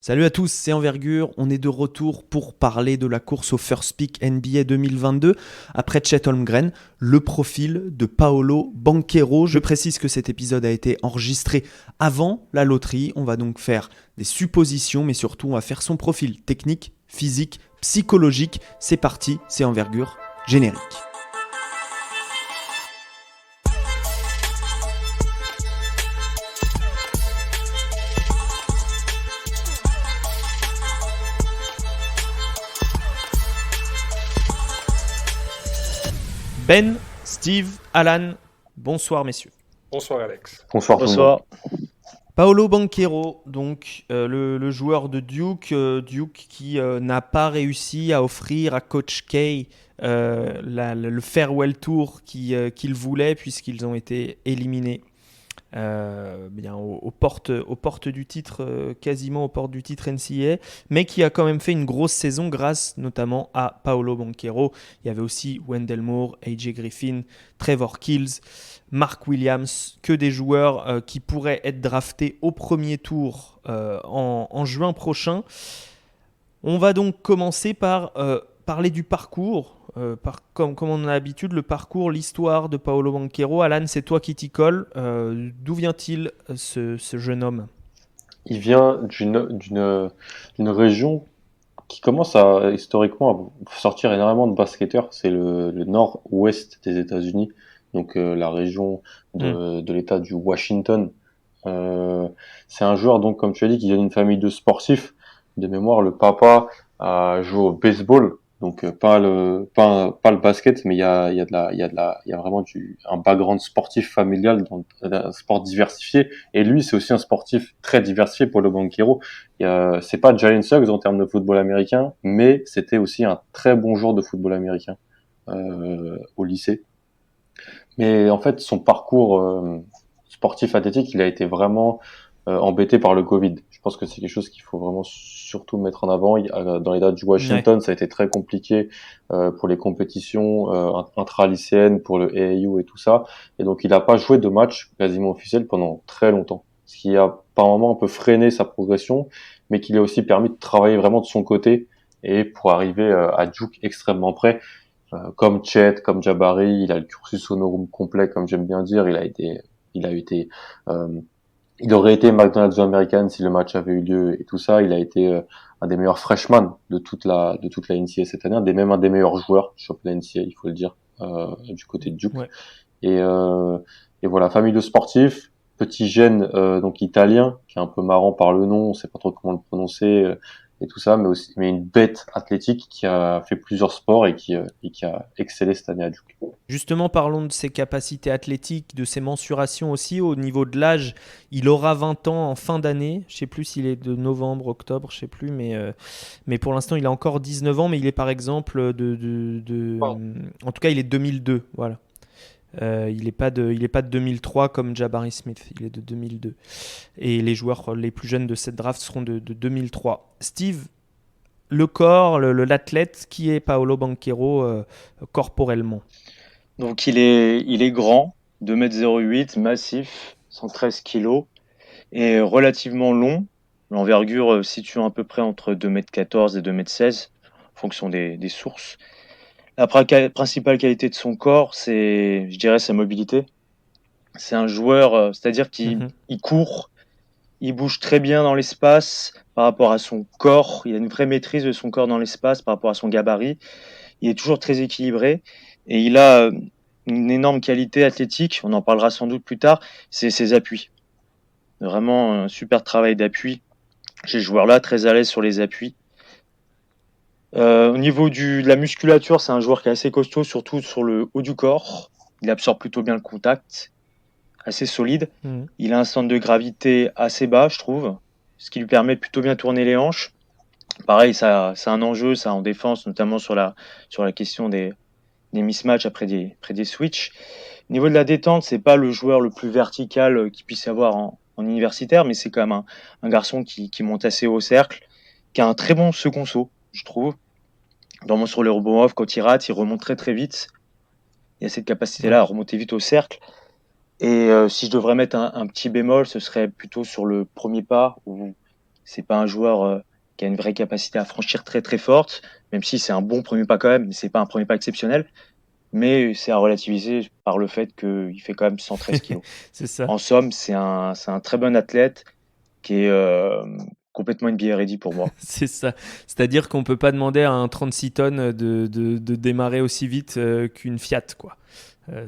Salut à tous, c'est Envergure. On est de retour pour parler de la course au First Pick NBA 2022 après Chet Holmgren, le profil de Paolo Banchero. Je précise que cet épisode a été enregistré avant la loterie. On va donc faire des suppositions, mais surtout on va faire son profil technique, physique, psychologique. C'est parti, c'est Envergure, générique. Ben, Steve, Alan, bonsoir messieurs. Bonsoir Alex. Bonsoir tout le monde. Bonsoir. Paolo Banchero, donc le joueur de Duke, Duke qui n'a pas réussi à offrir à Coach K le farewell tour qu'il voulait puisqu'ils ont été éliminés bien aux portes du titre, quasiment aux portes du titre NCAA, mais qui a quand même fait une grosse saison grâce notamment à Paolo Banchero. Il y avait aussi Wendell Moore, AJ Griffin, Trevor Kills, Mark Williams, que des joueurs qui pourraient être draftés au premier tour en juin prochain. On va donc commencer par parler du parcours. Comme on a l'habitude, le parcours, l'histoire de Paolo Banchero. Alan, c'est toi qui t'y colle. D'où vient-il ce jeune homme ? Il vient d'une région qui commence historiquement à sortir énormément de basketteurs. C'est le nord-ouest des États-Unis, donc la région de l'État du Washington. C'est un joueur, donc comme tu as dit, qui vient d'une famille de sportifs. De mémoire, le papa a joué au baseball. Donc pas le basket, mais il y a vraiment un background sportif familial, dans un sport diversifié. Et lui, c'est aussi un sportif très diversifié pour le Banchero. C'est pas Jalen Suggs en termes de football américain, mais c'était aussi un très bon joueur de football américain au lycée. Mais en fait, son parcours sportif athlétique, il a été vraiment embêté par le Covid. Je pense que c'est quelque chose qu'il faut vraiment surtout mettre en avant. Dans les dates du Washington, ça a été très compliqué pour les compétitions intra-lycéennes, pour le AAU et tout ça. Et donc, il n'a pas joué de match quasiment officiel pendant très longtemps. Ce qui a par moment un peu freiné sa progression, mais qui lui a aussi permis de travailler vraiment de son côté et pour arriver à Duke extrêmement près. Comme Chet, comme Jabari, il a le cursus honorum complet, comme j'aime bien dire. Il aurait été McDonald's American si le match avait eu lieu et tout ça. Il a été un des meilleurs freshmen de toute la NCAA cette année, un des meilleurs joueurs sur la NCAA, il faut le dire, du côté de Duke. Ouais. Et voilà, famille de sportifs, petit gène donc italien, qui est un peu marrant par le nom, on sait pas trop comment le prononcer et tout ça, mais une bête athlétique qui a fait plusieurs sports et qui a excellé cette année à Duke. Justement, parlons de ses capacités athlétiques, de ses mensurations aussi. Au niveau de l'âge, il aura 20 ans en fin d'année. Je ne sais plus s'il est de novembre, octobre, je ne sais plus. Mais pour l'instant, il a encore 19 ans. Mais il est par exemple en tout cas, il est 2002. Voilà. Il n'est pas de 2003 comme Jabari Smith. Il est de 2002. Et les joueurs les plus jeunes de cette draft seront de 2003. Steve, le corps, l'athlète, qui est Paolo Banchero corporellement ? Donc il est grand, 2,08 m, massif, 113 kg et relativement long. L'envergure situe à peu près entre 2,14 m et 2,16 m, en fonction des sources. La principale qualité de son corps, je dirais, sa mobilité. C'est un joueur, c'est-à-dire qu'il court, il bouge très bien dans l'espace par rapport à son corps. Il a une vraie maîtrise de son corps dans l'espace par rapport à son gabarit. Il est toujours très équilibré et il a une énorme qualité athlétique, on en parlera sans doute plus tard, c'est ses appuis. Vraiment un super travail d'appui. Ces joueurs-là, très à l'aise sur les appuis. Au niveau de la musculature, c'est un joueur qui est assez costaud, surtout sur le haut du corps. Il absorbe plutôt bien le contact, assez solide. Il a un centre de gravité assez bas, je trouve, ce qui lui permet de plutôt bien tourner les hanches. Pareil, ça, c'est un enjeu, ça, en défense, notamment sur la question des mismatchs après des switches. Au niveau de la détente, c'est pas le joueur le plus vertical qu'il puisse y avoir en universitaire, mais c'est quand même un garçon qui monte assez haut au cercle, qui a un très bon second saut, je trouve. Normalement, sur le rebond off, quand il rate, il remonte très très vite. Il a cette capacité-là à remonter vite au cercle. Et si je devrais mettre un petit bémol, ce serait plutôt sur le premier pas, où C'est pas un joueur qui a une vraie capacité à franchir très très forte, même si c'est un bon premier pas quand même, mais c'est pas un premier pas exceptionnel. Mais c'est à relativiser par le fait qu'il fait quand même 113 kilos. C'est ça. En somme, c'est un très bon athlète qui est complètement NBA ready pour moi. C'est ça. C'est-à-dire qu'on peut pas demander à un 36 tonnes de démarrer aussi vite qu'une Fiat, quoi.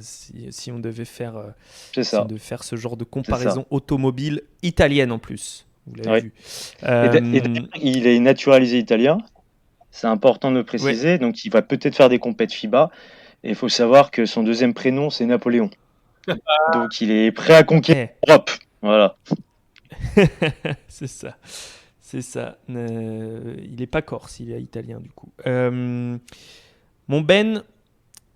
Si on devait faire, C'est si on ça, devait faire ce genre de c'est ça. comparaison automobile italienne en plus. Vous l'avez Oui. vu. Et d'ailleurs, il est naturalisé italien. C'est important de le Ouais. préciser. Donc, il va peut-être faire des compètes FIBA. Et il faut savoir que son deuxième prénom, c'est Napoléon. Donc, il est prêt à conquérir Eh, l'Europe. Voilà. c'est ça. C'est ça. Il n'est pas corse, il est italien du coup. Mon Ben,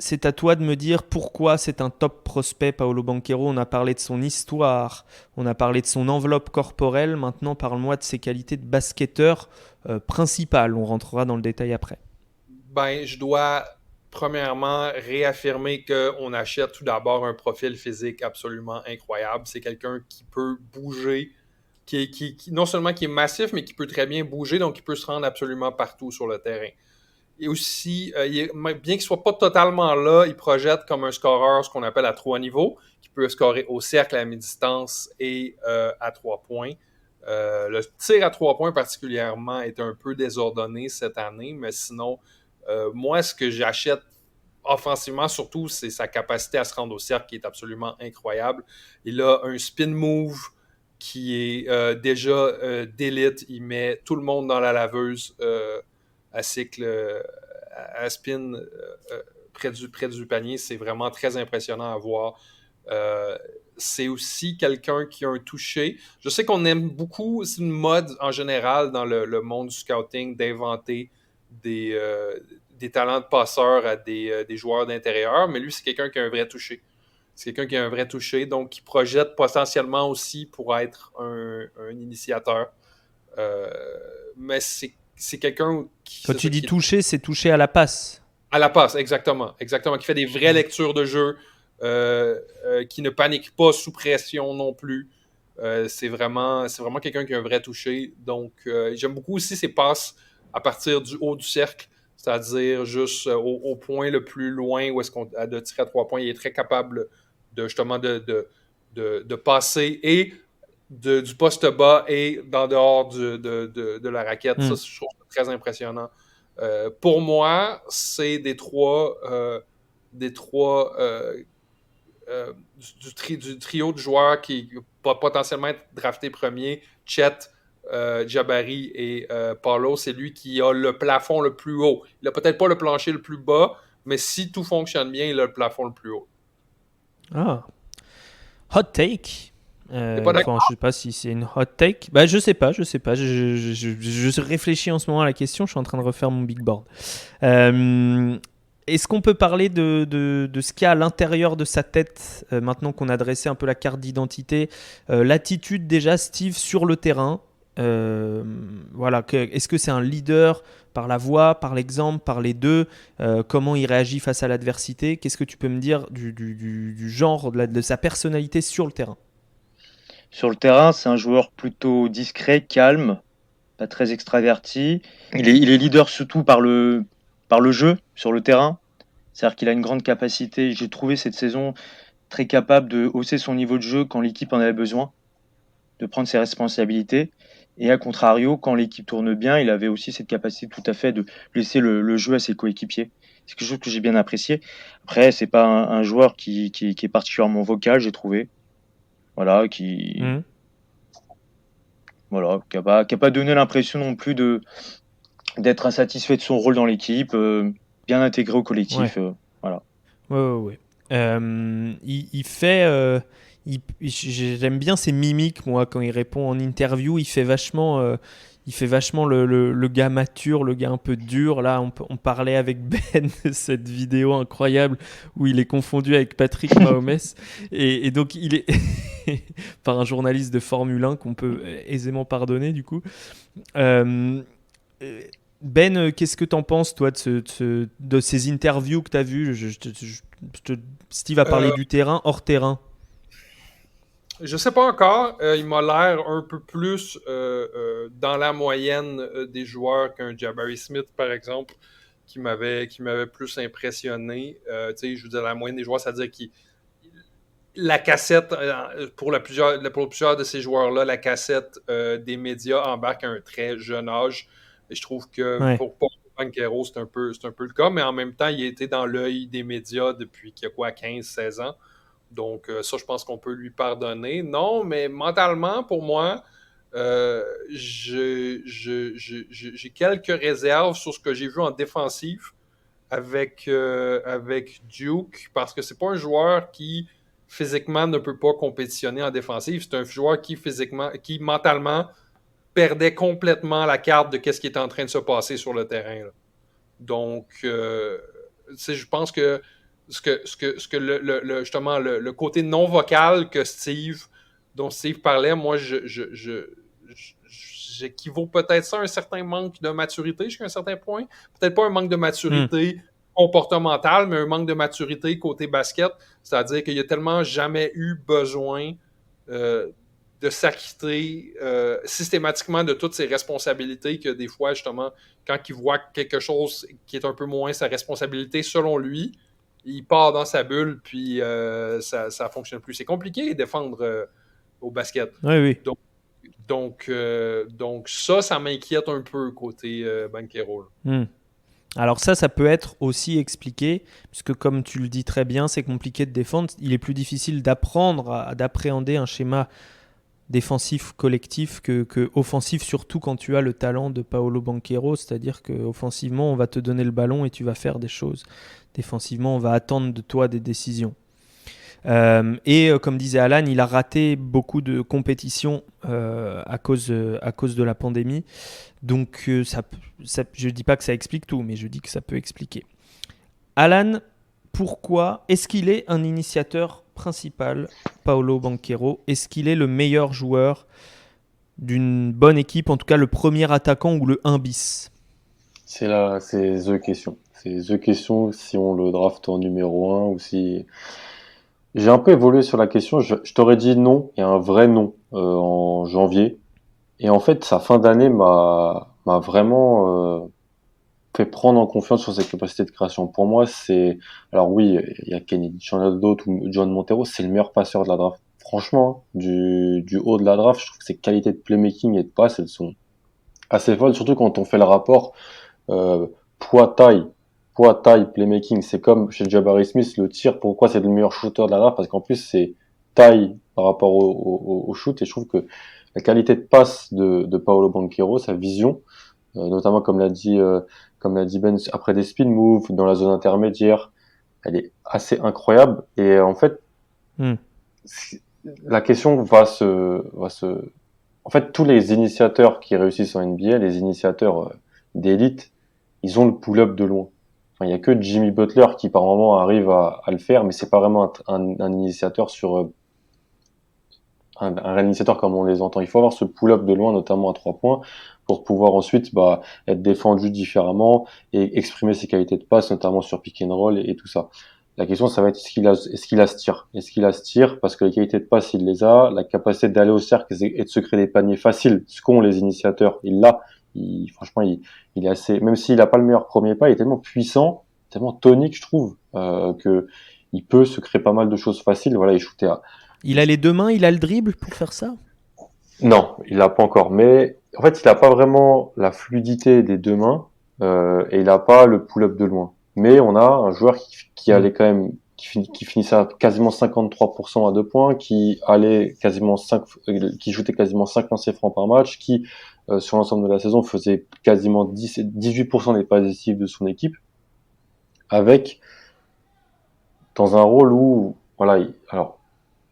c'est à toi de me dire pourquoi c'est un top prospect, Paolo Banchero. On a parlé de son histoire, on a parlé de son enveloppe corporelle. Maintenant, parle-moi de ses qualités de basketteur principales. On rentrera dans le détail après. Ben, je dois premièrement réaffirmer qu'on achète tout d'abord un profil physique absolument incroyable. C'est quelqu'un qui peut bouger, non seulement qui est massif, mais qui peut très bien bouger, donc il peut se rendre absolument partout sur le terrain. Et aussi, bien qu'il ne soit pas totalement là, il projette comme un scoreur ce qu'on appelle à 3 niveaux, qui peut scorer au cercle, à mi-distance et à 3 points. Le tir à 3 points particulièrement est un peu désordonné cette année, mais sinon, moi, ce que j'achète offensivement, surtout, c'est sa capacité à se rendre au cercle qui est absolument incroyable. Il a un spin move qui est déjà d'élite. Il met tout le monde dans la laveuse à cycle, à spin près du panier. C'est vraiment très impressionnant à voir. C'est aussi quelqu'un qui a un toucher. Je sais qu'on aime beaucoup, c'est une mode en général dans le monde du scouting d'inventer des talents de passeur à des joueurs d'intérieur, mais lui, c'est quelqu'un qui a un vrai toucher. C'est quelqu'un qui a un vrai toucher, donc qui projette potentiellement aussi pour être un initiateur. Euh, mais c'est quelqu'un Quand tu dis qui toucher, c'est toucher à la passe. à la passe, exactement. Exactement. Qui fait des vraies lectures de jeu, qui ne panique pas sous pression non plus. C'est vraiment quelqu'un qui a un vrai toucher. Donc, j'aime beaucoup aussi ses passes à partir du haut du cercle, c'est-à-dire juste au point le plus loin où est-ce qu'on a de tirer à 3 points. Il est très capable justement de passer et du poste bas et d'en dehors de la raquette. Ça, je trouve ça très impressionnant. Pour moi, c'est des trois du trio de joueurs qui va potentiellement être drafté premier. Chet, Jabari et Paulo, c'est lui qui a le plafond le plus haut. Il n'a peut-être pas le plancher le plus bas, mais si tout fonctionne bien, il a le plafond le plus haut. Ah, hot take. T'es pas d'accord? Je sais pas si c'est une hot take. Bah, je sais pas. Je réfléchis en ce moment à la question. Je suis en train de refaire mon big board. Est-ce qu'on peut parler de ce qu'il y a à l'intérieur de sa tête maintenant qu'on a dressé un peu la carte d'identité, l'attitude déjà, Steve, sur le terrain. Voilà, est-ce que c'est un leader par la voix, par l'exemple, par les deux, comment il réagit face à l'adversité? Qu'est-ce que tu peux me dire du genre, de sa personnalité sur le terrain? Sur le terrain, c'est un joueur plutôt discret, calme, pas très extraverti. Il est leader surtout par le jeu sur le terrain. C'est-à-dire qu'il a une grande capacité. J'ai trouvé cette saison très capable de hausser son niveau de jeu quand l'équipe en avait besoin, de prendre ses responsabilités. Et à contrario, quand l'équipe tourne bien, il avait aussi cette capacité tout à fait de laisser le jeu à ses coéquipiers. C'est quelque chose que j'ai bien apprécié. Après, c'est pas un joueur qui est particulièrement vocal, j'ai trouvé. Voilà, voilà, qui a pas donné l'impression non plus d'être insatisfait de son rôle dans l'équipe, bien intégré au Ouais, collectif. Voilà. ouais. Il fait. J'aime bien ses mimiques, moi, quand il répond en interview. Il fait vachement le gars mature, le gars un peu dur. Là, on parlait avec Ben de cette vidéo incroyable où il est confondu avec Patrick Mahomes. Et donc, il est par un journaliste de Formule 1 qu'on peut aisément pardonner, du coup. Euh, Ben, qu'est-ce que t'en penses, toi, de ces interviews que t'as vues? Steve a parlé du terrain, hors terrain. Je sais pas encore. Il m'a l'air un peu plus dans la moyenne des joueurs qu'un Jabari Smith, par exemple, qui m'avait plus impressionné. Tu sais, je veux dire, la moyenne des joueurs, c'est-à-dire que la cassette, pour plusieurs de ces joueurs-là, la cassette des médias embarque à un très jeune âge. Et je trouve que Ouais. pour Paul Banchero, c'est un peu le cas, mais en même temps, il a été dans l'œil des médias depuis qu'il y a quoi, 15-16 ans. Donc, ça, je pense qu'on peut lui pardonner. Non, mais mentalement, pour moi, j'ai quelques réserves sur ce que j'ai vu en défensive avec Duke, parce que c'est pas un joueur qui, physiquement, ne peut pas compétitionner en défensive. C'est un joueur qui mentalement, perdait complètement la carte de qu'est-ce qui est en train de se passer sur le terrain, là. Donc, je pense que justement le côté non vocal dont Steve parlait, moi, j'équivaut peut-être ça à un certain manque de maturité jusqu'à un certain point. Peut-être pas un manque de maturité comportementale, mais un manque de maturité côté basket. C'est-à-dire qu'il n'y a tellement jamais eu besoin euh, de s'acquitter systématiquement de toutes ses responsabilités que des fois, justement, quand il voit quelque chose qui est un peu moins sa responsabilité selon lui, il part dans sa bulle, puis ça ne fonctionne plus. C'est compliqué de défendre au basket. Oui, oui. Donc ça m'inquiète un peu côté Banchero. Alors ça peut être aussi expliqué, puisque comme tu le dis très bien, c'est compliqué de défendre. Il est plus difficile d'appréhender un schéma défensif collectif que offensif, surtout quand tu as le talent de Paolo Banchero, c'est-à-dire qu'offensivement, on va te donner le ballon et tu vas faire des choses. Défensivement, on va attendre de toi des décisions. Comme disait Alan, il a raté beaucoup de compétitions à cause de la pandémie. Donc je ne dis pas que ça explique tout, mais je dis que ça peut expliquer. Alan, pourquoi est-ce qu'il est un initiateur principal, Paolo Banchero? Est-ce qu'il est le meilleur joueur d'une bonne équipe, en tout cas le premier attaquant ou le 1 bis? C'est the question. C'est the question si on le draft en numéro un ou si... J'ai un peu évolué sur la question. Je t'aurais dit non et un vrai non en janvier. Et en fait, sa fin d'année m'a vraiment fait prendre en confiance sur ses capacités de création. Pour moi, c'est... Alors oui, il y a Kennedy Chandler ou John Montero, c'est le meilleur passeur de la draft. Franchement, du haut de la draft, je trouve que ses qualités de playmaking et de passe, elles sont assez folles, surtout quand on fait le rapport euh, poids-taille. Poids-taille, playmaking. C'est comme chez Jabari Smith, le tir, pourquoi c'est le meilleur shooter de la draft? Parce qu'en plus, c'est taille par rapport au shoot. Et je trouve que la qualité de passe de Paolo Banchero, sa vision, notamment comme l'a dit Ben, après des spin moves, dans la zone intermédiaire, elle est assez incroyable. Et en fait, la question en fait, tous les initiateurs qui réussissent en NBA, les initiateurs d'élite, ils ont le pull-up de loin. Enfin, il y a que Jimmy Butler qui par moment arrive à le faire, mais c'est pas vraiment un initiateur sur un initiateur comme on les entend. Il faut avoir ce pull-up de loin, notamment à 3 points, pour pouvoir ensuite être défendu différemment et exprimer ses qualités de passe, notamment sur pick and roll et tout ça. La question, ça va être est-ce qu'il a ce tir? Est-ce qu'il a ce tir? Parce que les qualités de passe, il les a. La capacité d'aller au cercle et de se créer des paniers faciles, ce qu'ont les initiateurs, il l'a. Franchement, il est assez, même s'il n'a pas le meilleur premier pas, il est tellement puissant, tellement tonique, je trouve, que il peut se créer pas mal de choses faciles. Voilà, il shootait à... Il a les deux mains, il a le dribble pour faire ça? Non, il l'a pas encore. Mais en fait, il a pas vraiment la fluidité des deux mains et il a pas le pull-up de loin. Mais on a un joueur qui allait quand même, qui finissait à quasiment 53% à 2 points, qui allait quasiment qui shootait quasiment 5 lancers francs par match, qui sur l'ensemble de la saison faisait quasiment 18% des passes décisives de son équipe, avec dans un rôle où voilà, alors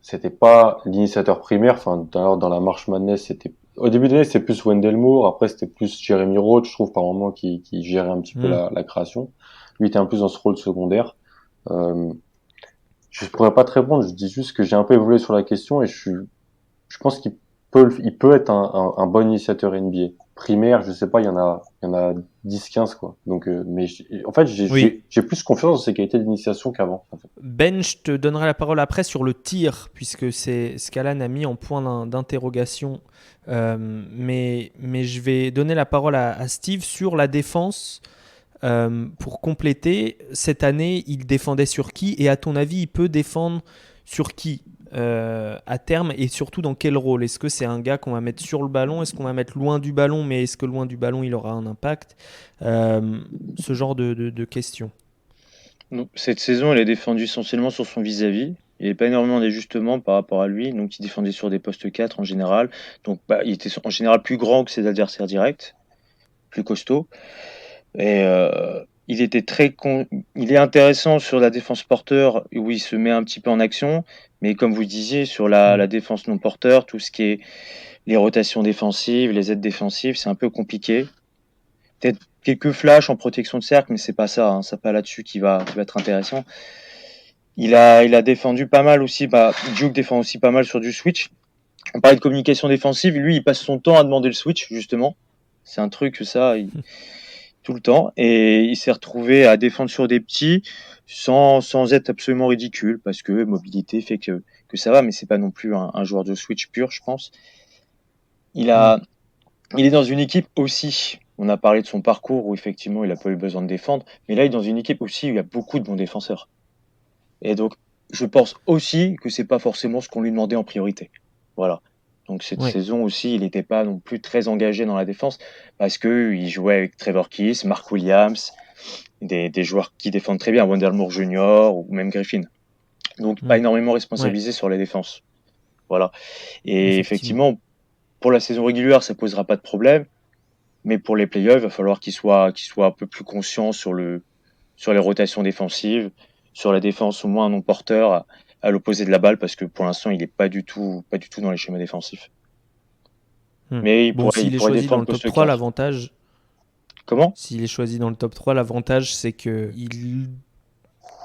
c'était pas l'initiateur primaire. Enfin, dans la March Madness, c'était au début de l'année, c'était plus Wendell Moore. Après, c'était plus Jeremy Roach, je trouve, par moment, qui gérait un petit peu la création. Lui était un peu plus dans ce rôle secondaire. Je pourrais pas te répondre. Je dis juste que j'ai un peu évolué sur la question et je pense il peut être un bon initiateur NBA. primaire, je sais pas, il y en a 10-15 quoi. Donc, mais en fait, Oui. j'ai plus confiance dans ses qualités d'initiation qu'avant. En fait. Ben, je te donnerai la parole après sur le tir, puisque c'est ce qu'Alan a mis en point d'interrogation. Mais je vais donner la parole à Steve sur la défense. Pour compléter, cette année, il défendait sur qui? Et à ton avis, il peut défendre sur qui à terme? Et surtout, dans quel rôle? Est-ce que c'est un gars qu'on va mettre sur le ballon? Est-ce qu'on va mettre loin du ballon? Mais est-ce que loin du ballon, il aura un impact? Ce genre de questions. Donc, cette saison, elle est défendue essentiellement sur son vis-à-vis. Il n'y avait pas énormément d'ajustements par rapport à lui. Donc, il défendait sur des postes 4 en général. Donc, il était en général plus grand que ses adversaires directs, plus costaud. Et il était il est intéressant sur la défense porteur où il se met un petit peu en action. Mais comme vous disiez, sur la défense non porteur, tout ce qui est les rotations défensives, les aides défensives, c'est un peu compliqué. Peut-être quelques flashs en protection de cercle, mais c'est pas ça. Hein, c'est pas là-dessus qui va être intéressant. Il a défendu pas mal aussi. Duke défend aussi pas mal sur du switch. On parlait de communication défensive. Lui, il passe son temps à demander le switch, justement. C'est un truc ça, tout le temps. Et il s'est retrouvé à défendre sur des petits sans être absolument ridicule parce que mobilité fait que ça va, mais c'est pas non plus un joueur de switch pur, je pense. Il est dans une équipe aussi. On a parlé de son parcours où effectivement il a pas eu besoin de défendre, mais là il est dans une équipe aussi où il y a beaucoup de bons défenseurs. Et donc je pense aussi que c'est pas forcément ce qu'on lui demandait en priorité. Voilà. Donc cette saison aussi, il n'était pas non plus très engagé dans la défense parce que il jouait avec Trevor Keys, Mark Williams, des joueurs qui défendent très bien, Wendell Moore Jr. ou même Griffin. Donc pas énormément responsabilisé sur la défense. Voilà. Et effectivement, pour la saison régulière, ça posera pas de problème. Mais pour les playoffs, il va falloir qu'il soit un peu plus conscient sur les rotations défensives, sur la défense au moins non porteur à l'opposé de la balle, parce que pour l'instant, il n'est pas du tout dans les schémas défensifs. Mais s'il est choisi dans le top 3, l'avantage. Comment ? S'il est choisi dans le top 3, l'avantage, c'est qu'il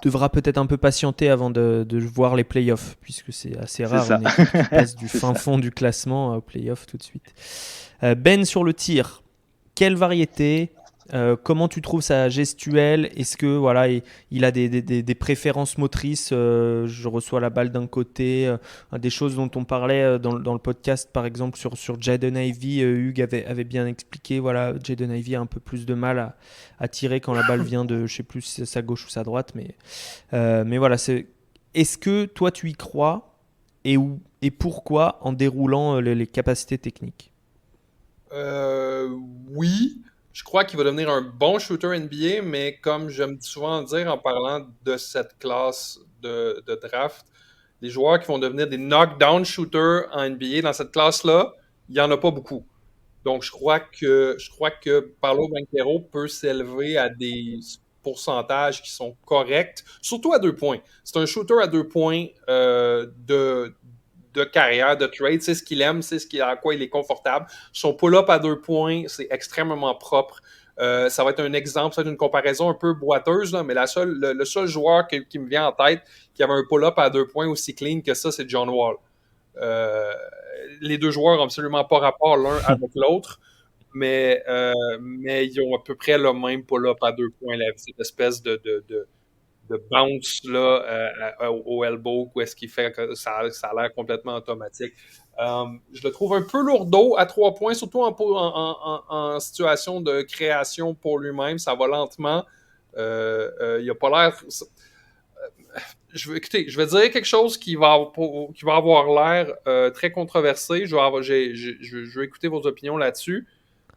devra peut-être un peu patienter avant de voir les playoffs, puisque c'est assez rare une équipe qui passe du fin fond du classement aux playoffs tout de suite. Ben, sur le tir, quelle variété? Comment tu trouves sa gestuelle? Est-ce que voilà, il a des préférences motrices? Je reçois la balle d'un côté, des choses dont on parlait dans le podcast, par exemple sur Jaden Ivey. Hugues avait bien expliqué. Voilà, Jaden Ivey a un peu plus de mal à tirer quand la balle vient de, je sais plus si c'est sa gauche ou sa droite, mais voilà. Est-ce que toi tu y crois et pourquoi en déroulant les capacités techniques? Oui. Je crois qu'il va devenir un bon shooter NBA, mais comme j'aime souvent dire en parlant de cette classe de draft, les joueurs qui vont devenir des knockdown shooters en NBA dans cette classe-là, il n'y en a pas beaucoup. Donc, je crois que Paolo Banchero peut s'élever à des pourcentages qui sont corrects, surtout à 2 points. C'est un shooter à 2 points de carrière, de trade. C'est ce qu'il aime, c'est à quoi il est confortable. Son pull-up à 2 points, c'est extrêmement propre. Ça va être un exemple, ça va être une comparaison un peu boiteuse, là, mais le seul joueur qui me vient en tête qui avait un pull-up à 2 points aussi clean que ça, c'est John Wall. Les deux joueurs n'ont absolument pas rapport l'un avec l'autre, mais ils ont à peu près le même pull-up à 2 points, là, cette espèce de bounce là, au elbow, où est-ce qu'il fait que ça a l'air complètement automatique. Je le trouve un peu lourdeau à 3 points, surtout en situation de création pour lui-même. Ça va lentement. Il n'a pas l'air... je vais dire quelque chose qui va avoir l'air très controversé. Je vais écouter vos opinions là-dessus.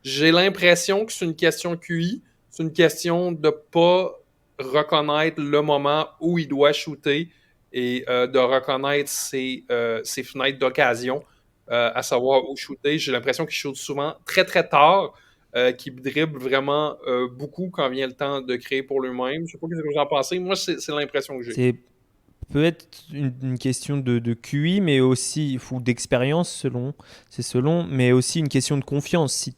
J'ai l'impression que c'est une question QI. C'est une question de pas reconnaître le moment où il doit shooter et de reconnaître ses fenêtres d'occasion, à savoir où shooter. J'ai l'impression qu'il shoot souvent très très tard, qu'il dribble vraiment beaucoup quand vient le temps de créer pour lui-même. Je sais pas ce que vous en pensez. Moi, c'est l'impression que j'ai. C'est peut-être une question de QI, mais aussi ou d'expérience selon, mais aussi une question de confiance. Si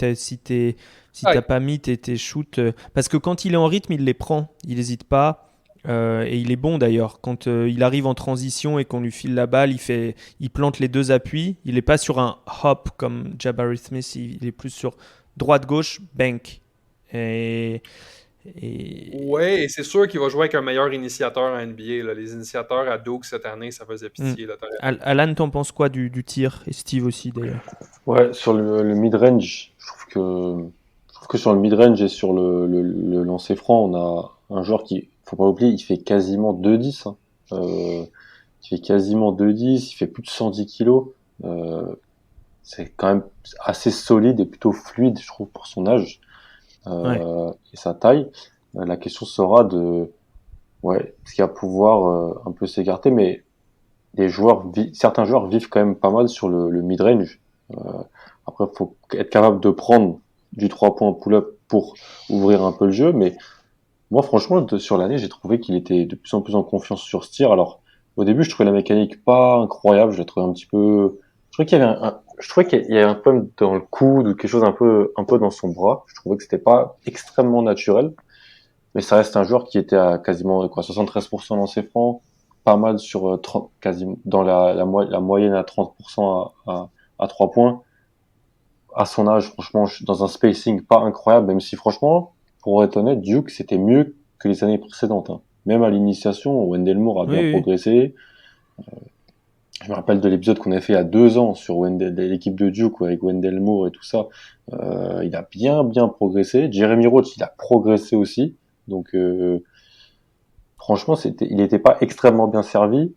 t'as pas mis tes shoots, parce que quand il est en rythme, il les prend, il n'hésite pas. Et il est bon d'ailleurs. Quand il arrive en transition et qu'on lui file la balle, il plante les deux appuis. Il n'est pas sur un hop comme Jabari Smith, il est plus sur droite-gauche, bank. Et, Ouais, et c'est sûr qu'il va jouer avec un meilleur initiateur en NBA, là. Les initiateurs à Duke cette année, ça faisait pitié, là. Alan, t'en penses quoi du tir? Et Steve aussi, d'ailleurs. Ouais, sur le mid-range, je trouve que sur le mid-range et sur le lancer franc, on a un joueur qui, faut pas oublier, il fait quasiment 2,10, hein. Il fait quasiment 2,10, il fait plus de 110 kilos. Euh, c'est quand même assez solide et plutôt fluide, je trouve, pour son âge Ouais. et sa taille. La question sera est-ce qu'il va pouvoir un peu s'écarter, mais certains joueurs vivent quand même pas mal sur le mid-range. Après, faut être capable de prendre du 3 points pull-up pour ouvrir un peu le jeu, mais moi, franchement, sur l'année, j'ai trouvé qu'il était de plus en plus en confiance sur ce tir. Alors, au début, je trouvais la mécanique pas incroyable, je la trouvais un petit peu, je trouvais qu'il y avait un peu dans le coude ou quelque chose un peu dans son bras. Je trouvais que c'était pas extrêmement naturel, mais ça reste un joueur qui était à quasiment, 73% dans ses francs, pas mal sur 30, quasiment, dans la moyenne à 30% à 3 points. À son âge, franchement, dans un spacing pas incroyable, même si franchement, pour être honnête, Duke, c'était mieux que les années précédentes, hein. Même à l'initiation, Wendell Moore a Oui, bien oui. progressé. Je me rappelle de l'épisode qu'on a fait il y a 2 ans sur l'équipe de Duke, avec Wendell Moore et tout ça. Il a bien progressé. Jeremy Roach, il a progressé aussi. Donc, franchement, il n'était pas extrêmement bien servi,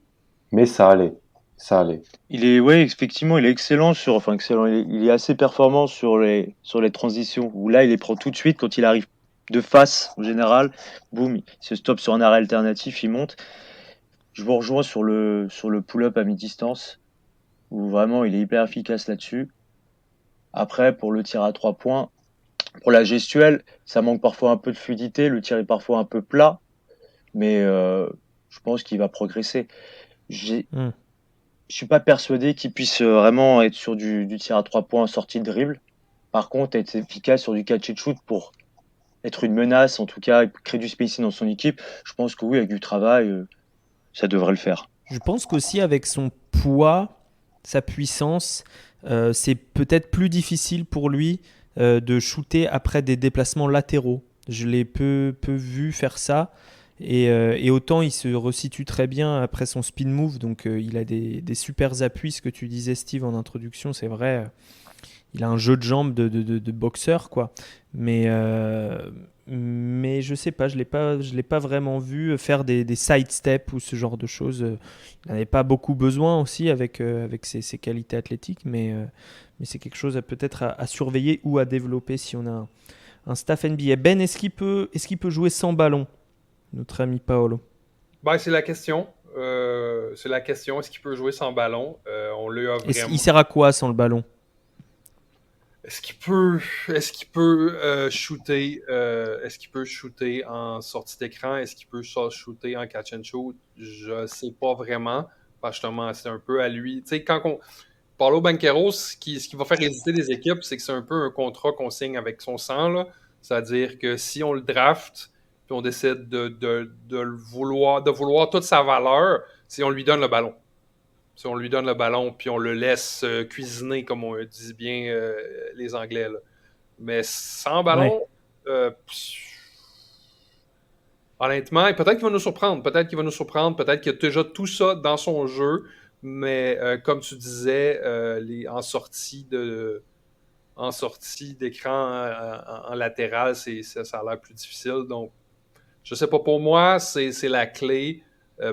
mais ça allait. Ça allait. Ouais, effectivement, il est excellent excellent, il est assez performant sur les transitions, où là, il les prend tout de suite quand il arrive de face, en général. Boum, il se stoppe sur un arrêt alternatif, il monte. Je vous rejoins sur le pull-up à mi-distance, où vraiment, il est hyper efficace là-dessus. Après, pour le tir à 3 points, pour la gestuelle, ça manque parfois un peu de fluidité, le tir est parfois un peu plat, mais je pense qu'il va progresser. J'ai Hmm. Je suis pas persuadé qu'il puisse vraiment être sur du tir à 3 points en sortie de dribble. Par contre, être efficace sur du catch and shoot pour être une menace, en tout cas, et créer du spacing dans son équipe, je pense que oui, avec du travail, ça devrait le faire. Je pense qu'aussi avec son poids, sa puissance, c'est peut-être plus difficile pour lui de shooter après des déplacements latéraux. Je l'ai peu vu faire ça. Et autant il se resitue très bien après son spin move, donc il a des super appuis, ce que tu disais Steve en introduction, c'est vrai, il a un jeu de jambes de boxeur, quoi. Mais je sais pas, je l'ai pas vraiment vu faire des side steps ou ce genre de choses. Il n'en avait pas beaucoup besoin aussi avec ses qualités athlétiques, mais c'est quelque chose peut-être à surveiller ou à développer si on a un staff NBA. Ben, est-ce qu'il peut jouer sans ballon, notre ami Paolo? Ben, c'est la question. C'est la question. Est-ce qu'il peut jouer sans ballon? On lui a Il vraiment. sert à quoi sans le ballon? Est-ce qu'il peut shooter est-ce qu'il peut shooter en sortie d'écran? Est-ce qu'il peut shooter en catch and shoot? Je sais pas vraiment. Parce que justement, c'est un peu à lui. Tu sais, Paulo Banquero, ce qui va faire hésiter les équipes, c'est que c'est un peu un contrat qu'on signe avec son sang, là. C'est-à-dire que si on le draft, puis on décide de vouloir toute sa valeur, si on lui donne le ballon. Si on lui donne le ballon, puis on le laisse cuisiner, comme on dit bien les Anglais, là. Mais sans Ouais. ballon, honnêtement, peut-être qu'il va nous surprendre. Peut-être qu'il va nous surprendre. Peut-être qu'il y a déjà tout ça dans son jeu. Mais comme tu disais, en sortie d'écran en latéral, ça a l'air plus difficile. Donc, je sais pas. Pour moi, c'est la clé.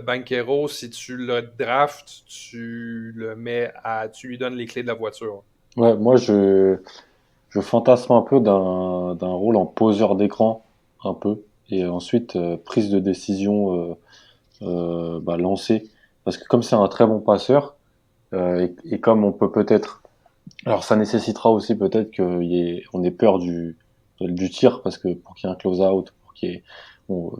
Banquero, si tu le drafts, tu lui donnes les clés de la voiture. Ouais, moi, je fantasme un peu d'un rôle en poseur d'écran, un peu, et ensuite prise de décision lancée. Parce que comme c'est un très bon passeur, et comme on peut peut-être, alors ça nécessitera aussi peut-être on ait peur du tir, parce que pour qu'il y ait un close-out, pour qu'il y ait,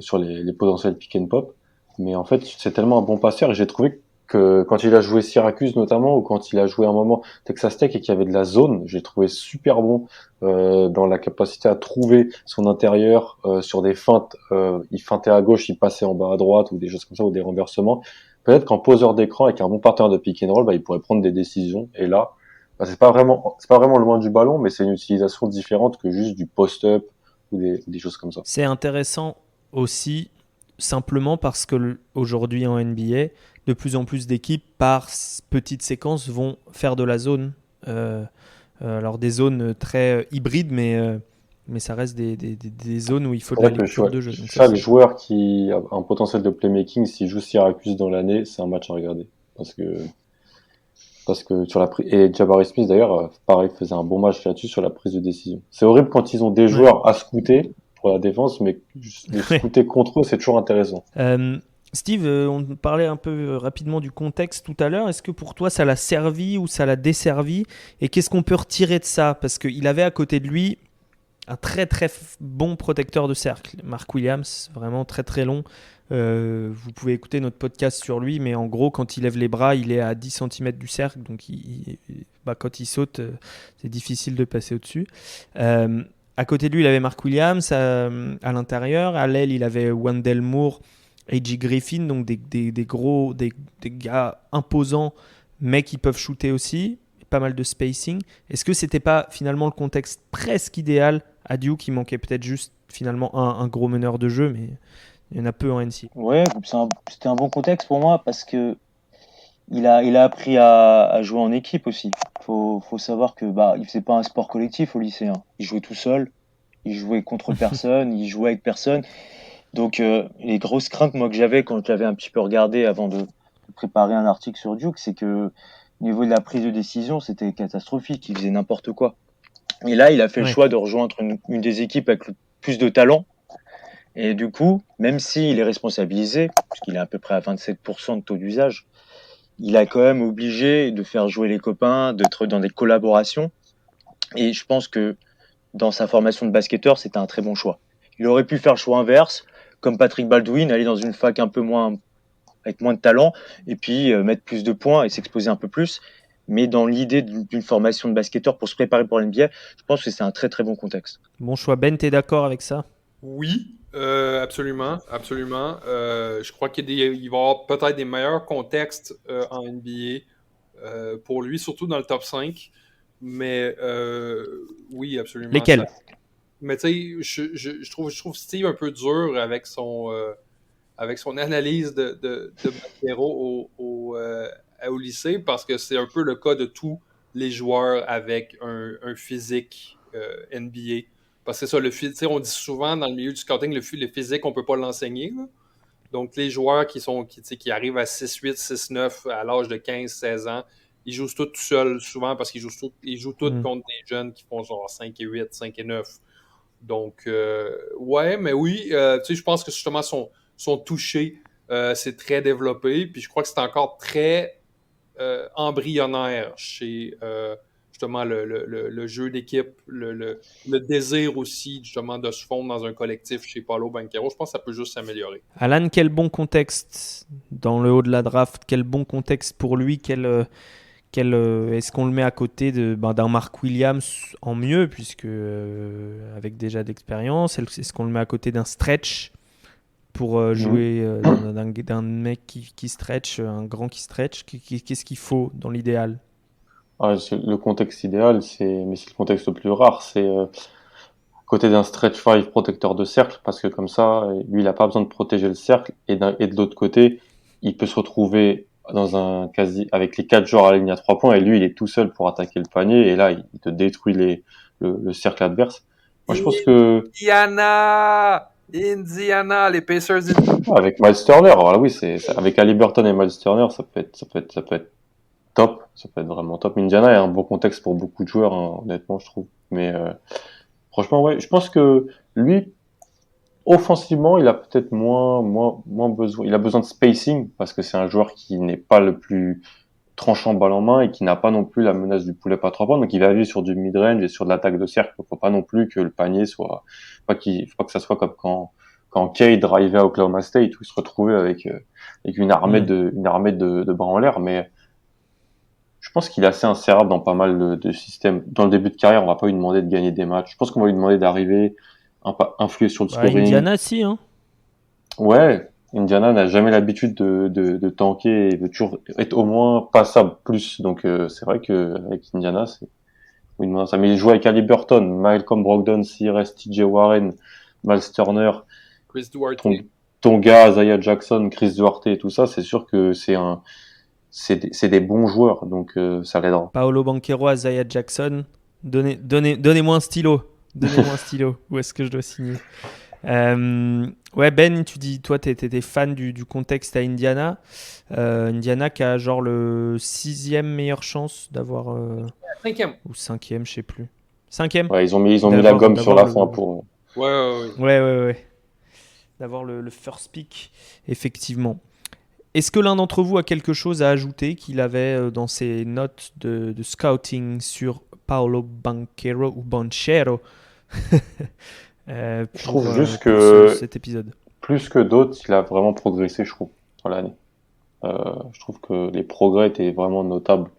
sur les potentiels pick and pop. Mais en fait, c'est tellement un bon passeur, et j'ai trouvé que quand il a joué Syracuse notamment, ou quand il a joué un moment Texas Tech et qu'il y avait de la zone, j'ai trouvé super bon dans la capacité à trouver son intérieur sur des feintes. Il feintait à gauche, il passait en bas à droite, ou des choses comme ça, ou des renversements. Peut-être qu'en poseur d'écran avec un bon partenaire de pick and roll, il pourrait prendre des décisions. Et là, c'est pas vraiment loin du ballon, mais c'est une utilisation différente que juste du post-up ou des choses comme ça. C'est intéressant aussi, simplement parce que aujourd'hui en NBA, de plus en plus d'équipes, par petites séquences, vont faire de la zone. Alors des zones très hybrides, mais ça reste des zones où il faut de C'est la vrai que lecture de jeu. Donc ça, chaque c'est- joueur qui a un potentiel de playmaking, s'il joue Syracuse dans l'année, c'est un match à regarder. Parce que et Jabari Smith d'ailleurs, pareil, faisait un bon match là-dessus sur la prise de décision. C'est horrible quand ils ont des Ouais. joueurs à scouter pour la défense, mais les Ouais. scouter contre eux, c'est toujours intéressant. Steve, on parlait un peu rapidement du contexte tout à l'heure. Est-ce que pour toi, ça l'a servi ou ça l'a desservi? Et qu'est-ce qu'on peut retirer de ça? Parce qu'il avait à côté de lui un très très bon protecteur de cercle. Mark Williams, vraiment très très long. Vous pouvez écouter notre podcast sur lui, mais en gros, quand il lève les bras, il est à 10 cm du cercle. Donc quand il saute, c'est difficile de passer au-dessus. À côté de lui, il avait Mark Williams à l'intérieur. À l'aile, il avait Wendell Moore, A.J. Griffin, donc des gars imposants, mais qui peuvent shooter aussi. Pas mal de spacing. Est-ce que c'était pas finalement le contexte presque idéal à Duke, qui manquait peut-être juste finalement un gros meneur de jeu, mais il y en a peu en NC. Ouais, c'était un bon contexte pour moi parce que il a appris à jouer en équipe aussi. Faut savoir que il faisait pas un sport collectif au lycée, hein. Il jouait tout seul, il jouait contre personne, il jouait avec personne. Donc les grosses craintes moi que j'avais quand j'avais un petit peu regardé avant de préparer un article sur Duke, c'est que au niveau de la prise de décision, c'était catastrophique, il faisait n'importe quoi. Et là, il a fait le choix de rejoindre une des équipes avec le plus de talent. Et du coup, même s'il est responsabilisé, puisqu'il est à peu près à 27% de taux d'usage, il a quand même obligé de faire jouer les copains, d'être dans des collaborations. Et je pense que dans sa formation de basketteur, c'était un très bon choix. Il aurait pu faire le choix inverse, comme Patrick Baldwin, aller dans une fac un peu moins, avec moins de talent, et puis mettre plus de points et s'exposer un peu plus. Mais dans l'idée d'une formation de basketteur pour se préparer pour l'NBA, je pense que c'est un très très bon contexte. Bon choix. Ben, t'es d'accord avec ça? Oui, absolument, absolument. Je crois qu'il va y avoir peut-être des meilleurs contextes en NBA pour lui, surtout dans le top 5. Mais oui, absolument. Lesquels? Mais tu sais, je trouve Steve un peu dur avec son analyse de Banchero au lycée, parce que c'est un peu le cas de tous les joueurs avec un physique NBA. Parce que c'est ça, on dit souvent dans le milieu du scouting, le physique, on ne peut pas l'enseigner, là. Donc, les joueurs qui arrivent à 6-8, 6-9 à l'âge de 15-16 ans, ils jouent tous tout seuls, souvent, parce qu'ils jouent tous contre des jeunes qui font genre 5 et 8, 5 et 9. Donc, ouais, mais oui, je pense que justement, son toucher, c'est très développé. Puis je crois que c'est encore très embryonnaire chez justement le jeu d'équipe, le désir aussi justement de se fondre dans un collectif chez Paolo Banchero. Je pense que ça peut juste s'améliorer. Alan, quel bon contexte dans le haut de la draft, quel bon contexte pour lui, est-ce qu'on le met à côté d'un Mark Williams en mieux, puisque avec déjà d'expérience, est-ce qu'on le met à côté d'un stretch pour jouer d'un mec qui stretch, un grand qui stretch? Qu'est-ce qu'il faut dans l'idéal? Le contexte idéal, mais c'est le contexte le plus rare, c'est à côté d'un stretch 5 protecteur de cercle, parce que comme ça, lui, il a pas besoin de protéger le cercle, et de l'autre côté, il peut se retrouver avec les 4 joueurs alignés à 3 points, et lui, il est tout seul pour attaquer le panier, et là, il te détruit le cercle adverse. Moi, je pense que Indiana, les Pacers. avec Miles Turner, alors là, oui, avec Haliburton et Miles Turner, ça peut être top, ça peut être vraiment top. Indiana est un bon contexte pour beaucoup de joueurs, hein, honnêtement, je trouve. Mais franchement, ouais, je pense que lui, offensivement, il a peut-être moins besoin. Il a besoin de spacing parce que c'est un joueur qui n'est pas le plus tranchant balle en main et qui n'a pas non plus la menace du pull-up à 3 points. Donc, il va vivre sur du mid-range et sur de l'attaque de cercle. Faut pas non plus que le panier faut pas que ça soit comme quand Kay drivait à Oklahoma State où il se retrouvait avec une armée de bras en l'air. Mais je pense qu'il est assez insérable dans pas mal de systèmes. Dans le début de carrière, on va pas lui demander de gagner des matchs. Je pense qu'on va lui demander d'arriver, influer sur le scoring. Indiana, si, hein. Ouais, Indiana n'a jamais l'habitude de tanker et veut toujours être au moins passable plus. Donc c'est vrai que avec Indiana, c'est oui, non, ça. Mais il joue avec Haliburton, Malcolm Brogdon, s'il reste TJ Warren, Miles Turner, Chris Duarte. Tonga, Isaiah Jackson, Chris Duarte et tout ça, c'est sûr que c'est des bons joueurs, donc ça l'aidera. Paolo Banchero, Isaiah Jackson. Donnez-moi un stylo. Donnez-moi un stylo. Où est-ce que je dois signer? Ouais, Ben, tu dis, toi, t'étais fan du contexte à Indiana. Indiana qui a genre le 6e meilleure chance d'avoir. 5e. Ou 5e, je sais plus. 5e? Ouais, ils ont mis la gomme sur la fin pour. Ouais. D'avoir le first pick, effectivement. Est-ce que l'un d'entre vous a quelque chose à ajouter qu'il avait dans ses notes de scouting sur Paolo Banchero ou Banchero Je trouve juste que cet épisode. Plus que d'autres, il a vraiment progressé, je trouve, dans l'année. Je trouve que les progrès étaient vraiment notables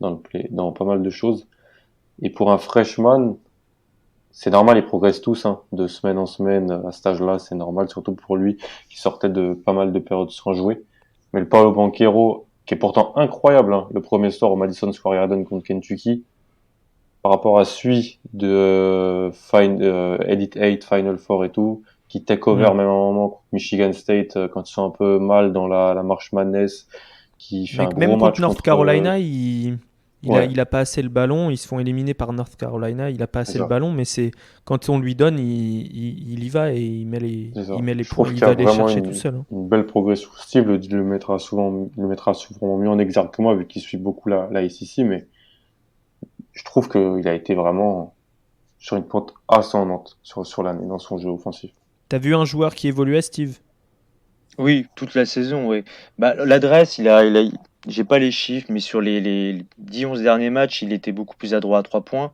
dans pas mal de choses. Et pour un freshman, c'est normal, ils progressent tous, hein, de semaine en semaine à cet âge-là, c'est normal, surtout pour lui qui sortait de pas mal de périodes sans jouer. Mais le Paolo Banchero, qui est pourtant incroyable, hein, le premier soir au Madison Square Garden contre Kentucky, par rapport à celui de Elite 8, Final Four et tout, qui take over même à un moment contre Michigan State quand ils sont un peu mal dans la marche madness, qui fait un gros même match contre North Carolina, il a pas assez le ballon, ils se font éliminer par North Carolina, il a pas assez le ballon, mais c'est quand on lui donne, il y va et il met les points, il va les chercher tout seul. Hein. Une belle progression. Steve le mettra souvent mieux en exergue que moi vu qu'il suit beaucoup la SEC, mais je trouve qu'il a été vraiment sur une pente ascendante sur l'année dans son jeu offensif. T'as vu un joueur qui évoluait, Steve? Oui, toute la saison, oui. L'adresse, j'ai pas les chiffres, mais sur les 10-11 derniers matchs, il était beaucoup plus adroit à 3 points.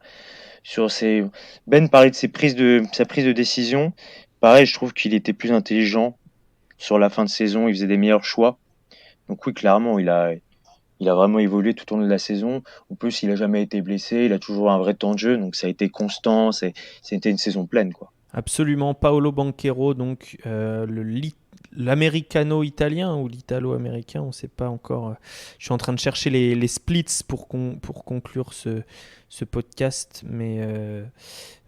Ben parlait de sa prise de décision. Pareil, je trouve qu'il était plus intelligent sur la fin de saison, il faisait des meilleurs choix. Donc oui, clairement, il a vraiment évolué tout au long de la saison. En plus, il a jamais été blessé, il a toujours un vrai temps de jeu, donc ça a été constant, c'était une saison pleine, quoi. Absolument, Paolo Banchero, donc l'américano-italien ou l'italo-américain, on ne sait pas encore. Je suis en train de chercher les splits pour conclure ce podcast, mais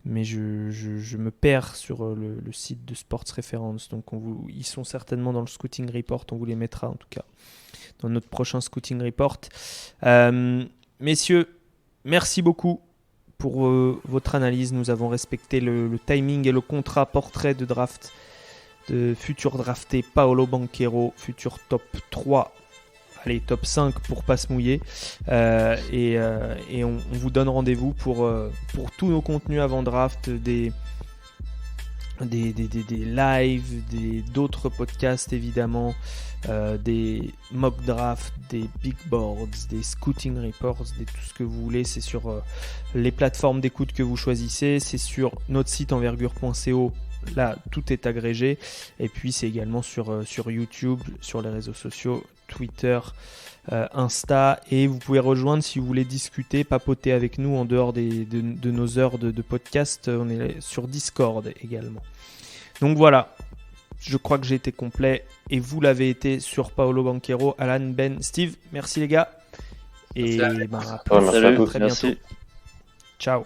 je me perds sur le site de Sports Reference. Donc ils sont certainement dans le Scouting Report, on vous les mettra en tout cas dans notre prochain Scouting Report. Messieurs, merci beaucoup pour votre analyse. Nous avons respecté le timing et le contrat portrait de draft de futur drafté Paolo Banchero, futur top 3, allez, top 5 pour pas se mouiller. Et on vous donne rendez-vous pour tous nos contenus avant draft, des lives, d'autres podcasts évidemment, des mock drafts, des big boards, des scouting reports, tout ce que vous voulez. C'est sur les plateformes d'écoute que vous choisissez, c'est sur notre site envergure.co. Là, tout est agrégé. Et puis, c'est également sur YouTube, sur les réseaux sociaux, Twitter, Insta. Et vous pouvez rejoindre si vous voulez discuter, papoter avec nous en dehors de nos heures de podcast. On est sur Discord également. Donc voilà, je crois que j'ai été complet. Et vous l'avez été sur Paolo Banchero, Alan, Ben, Steve. Merci les gars. Et Merci à tous. très bientôt. Merci. Ciao.